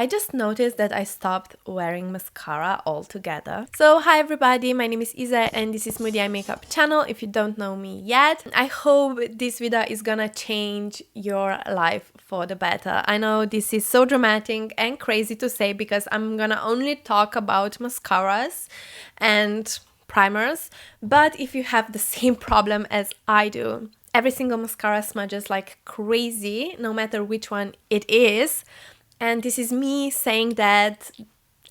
I just noticed that I stopped wearing mascara altogether. So hi everybody, my name is Isa and this is Moody Eye Makeup channel. If you don't know me yet, I hope this video is gonna change your life for the better. I know this is so dramatic and crazy to say because I'm gonna only talk about mascaras and primers, but if you have the same problem as I do, every single mascara smudges like crazy, no matter which one it is. And this is me saying that,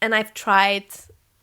and I've tried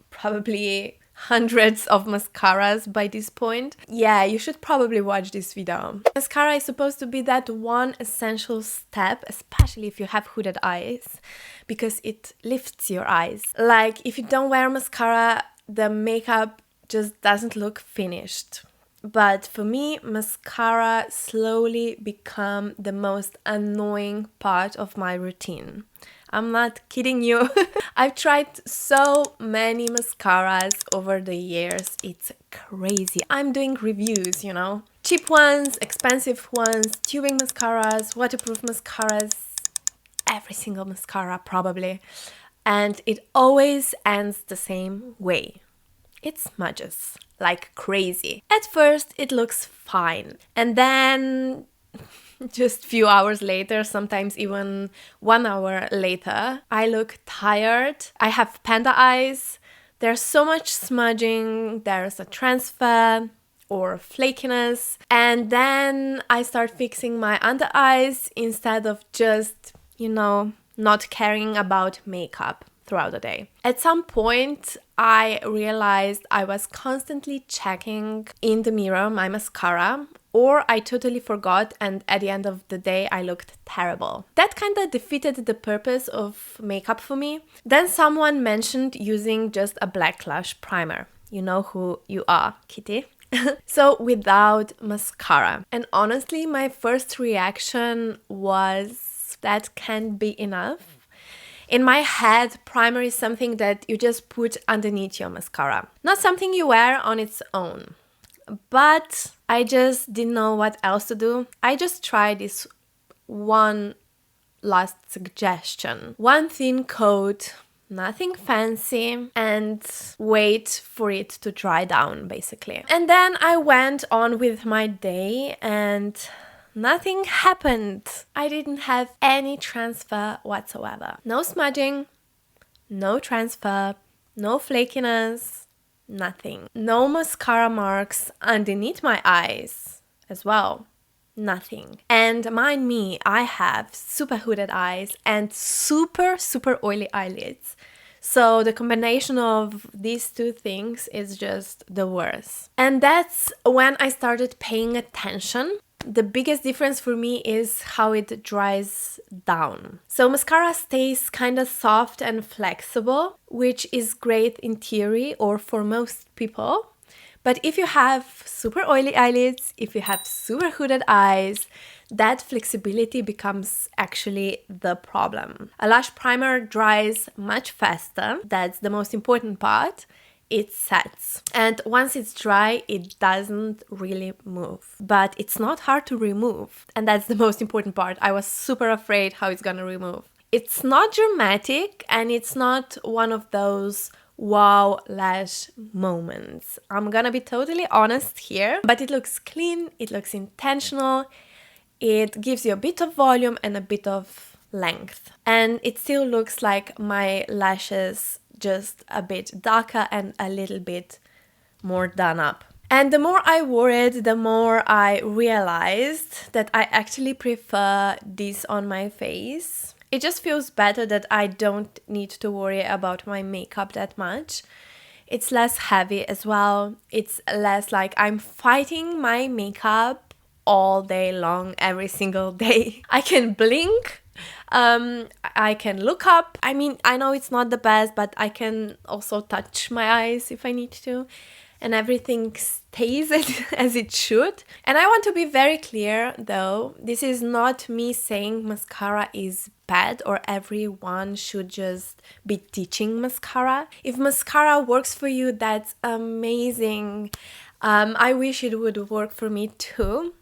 probably hundreds of mascaras by this point. Yeah, you should probably watch this video. Mascara is supposed to be that one essential step, especially if you have hooded eyes, because it lifts your eyes. Like, if you don't wear mascara, the makeup just doesn't look finished. But for me, mascara slowly become the most annoying part of my routine. I'm not kidding you. I've tried so many mascaras over the years. It's crazy. I'm doing reviews, you know. Cheap ones, expensive ones, tubing mascaras, waterproof mascaras, every single mascara probably. And it always ends the same way. It smudges like crazy. At first it looks fine, and then just few hours later, sometimes even 1 hour later, I look tired. I have panda eyes. There's so much smudging, there's a transfer or flakiness, and then I start fixing my under eyes instead of just, you know, not caring about makeup throughout the day. At some point, I realized I was constantly checking in the mirror my mascara, or I totally forgot and at the end of the day I looked terrible. That kind of defeated the purpose of makeup for me. Then someone mentioned using just a black lash primer. You know who you are, Kitty. So without mascara. And honestly, my first reaction was that can't be enough. In my head, primer is something that you just put underneath your mascara, not something you wear on its own. But I just didn't know what else to do. I just tried this one last suggestion. One thin coat, nothing fancy, and wait for it to dry down, basically. And then I went on with my day and nothing happened. I didn't have any transfer whatsoever. No smudging, no transfer, no flakiness, nothing. No mascara marks underneath my eyes as well. Nothing. And mind me, I have super hooded eyes and super oily eyelids. So the combination of these two things is just the worst. And that's when I started paying attention. The biggest difference for me is how it dries down. So mascara stays kind of soft and flexible, which is great in theory or for most people. But if you have super oily eyelids, if you have super hooded eyes, that flexibility becomes actually the problem. A lash primer dries much faster. That's the most important part. It sets, and once it's dry it doesn't really move, but it's not hard to remove, and that's the most important part. I was super afraid how it's gonna remove. It's not dramatic and it's not one of those wow lash moments. I'm gonna be totally honest here, but it looks clean, it looks intentional, it gives you a bit of volume and a bit of length, and it still looks like my lashes just a bit darker and a little bit more done up. And the more I wore it, the more I realized that I actually prefer this on my face. It just feels better that I don't need to worry about my makeup that much. It's less heavy as well. It's less like I'm fighting my makeup all day long, every single day. I can blink. I can look up. I mean, I know it's not the best, but I can also touch my eyes if I need to, and everything stays as it should. And I want to be very clear though, this is not me saying mascara is bad or everyone should just be teaching mascara. If mascara works for you, that's amazing. I wish it would work for me too.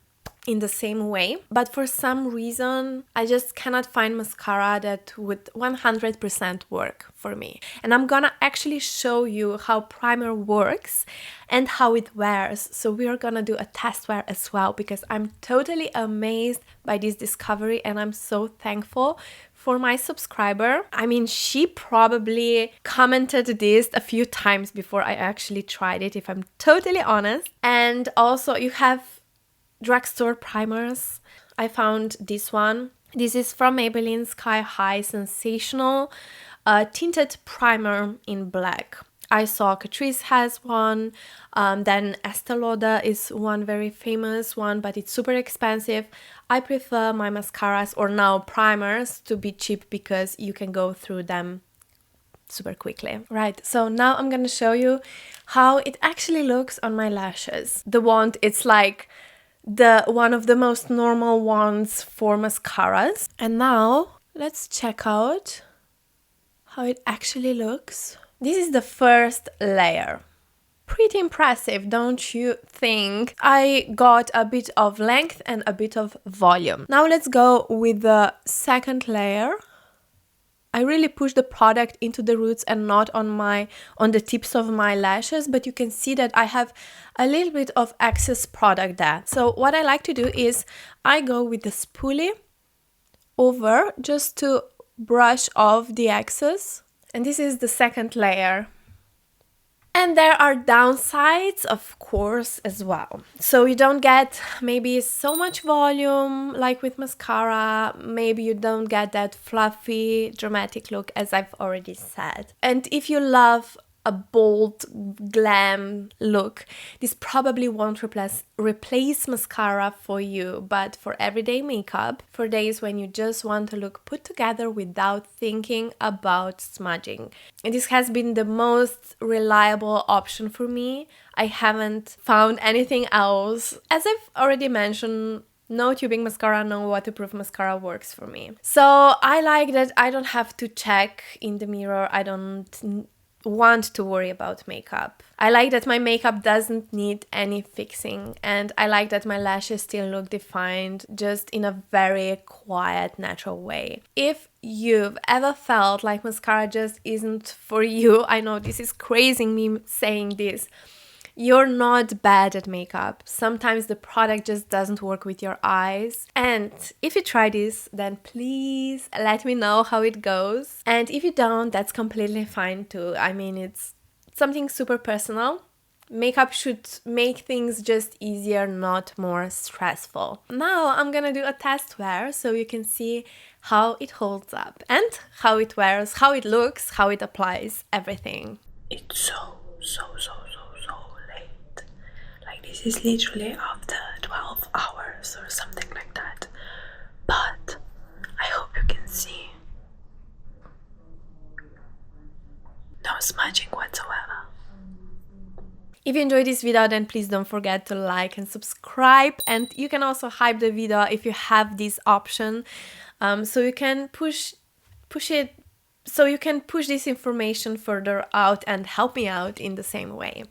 in the same way, but for some reason I just cannot find mascara that would 100% work for me. And I'm gonna actually show you how primer works and how it wears. So we're gonna do a test wear as well, because I'm totally amazed by this discovery and I'm so thankful for my subscriber. I mean, she probably commented this a few times before I actually tried it, if I'm totally honest. And also you have drugstore primers. I found this one. This is from Maybelline Sky High Sensational Tinted Primer in black. I saw Catrice has one, then Estee Lauder is one very famous one, but it's super expensive. I prefer my mascaras, or now primers, to be cheap because you can go through them super quickly. Right, so now I'm gonna show you how it actually looks on my lashes. The wand, it's like the one of the most normal ones for mascaras. And now let's check out how it actually looks. This is the first layer. Pretty impressive, don't you think? I got a bit of length and a bit of volume. Now let's go with the second layer. I really push the product into the roots and not on the tips of my lashes, but you can see that I have a little bit of excess product there. So what I like to do is I go with the spoolie over just to brush off the excess. And this is the second layer. And there are downsides, of course, as well. So you don't get maybe so much volume like with mascara. Maybe you don't get that fluffy, dramatic look, as I've already said. And if you love a bold glam look, this probably won't replace mascara for you, but for everyday makeup, for days when you just want to look put together without thinking about smudging. And this has been the most reliable option for me. I haven't found anything else. As I've already mentioned, no tubing mascara, no waterproof mascara works for me. So I like that I don't have to check in the mirror. I don't want to worry about makeup. I like that my makeup doesn't need any fixing, and I like that my lashes still look defined, just in a very quiet, natural way. If you've ever felt like mascara just isn't for you, I know this is crazy me saying this, you're not bad at makeup. Sometimes the product just doesn't work with your eyes. And if you try this, then please let me know how it goes. And if you don't, that's completely fine too. I mean, it's something super personal. Makeup should make things just easier, not more stressful. Now I'm gonna do a test wear so you can see how it holds up and how it wears, how it looks, how it applies, everything. It's so late. Like, this is literally after 12 hours or something like that. But I hope you can see. No smudging whatsoever. If you enjoyed this video, then please don't forget to like and subscribe, and you can also hype the video if you have this option, so you can push it, so you can push this information further out and help me out in the same way.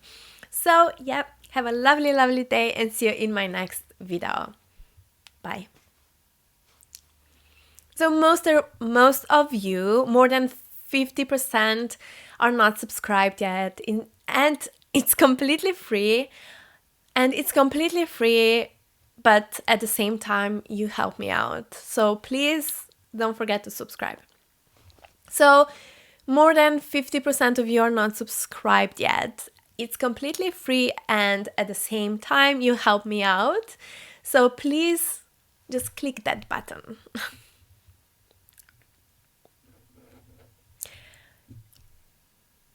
So yeah, have a lovely day and see you in my next video. Bye. So most of you, more than 50%, are not subscribed yet, and it's completely free, but at the same time you help me out. So please don't forget to subscribe. So more than 50% of you are not subscribed yet. It's completely free, and at the same time you help me out. So please just click that button.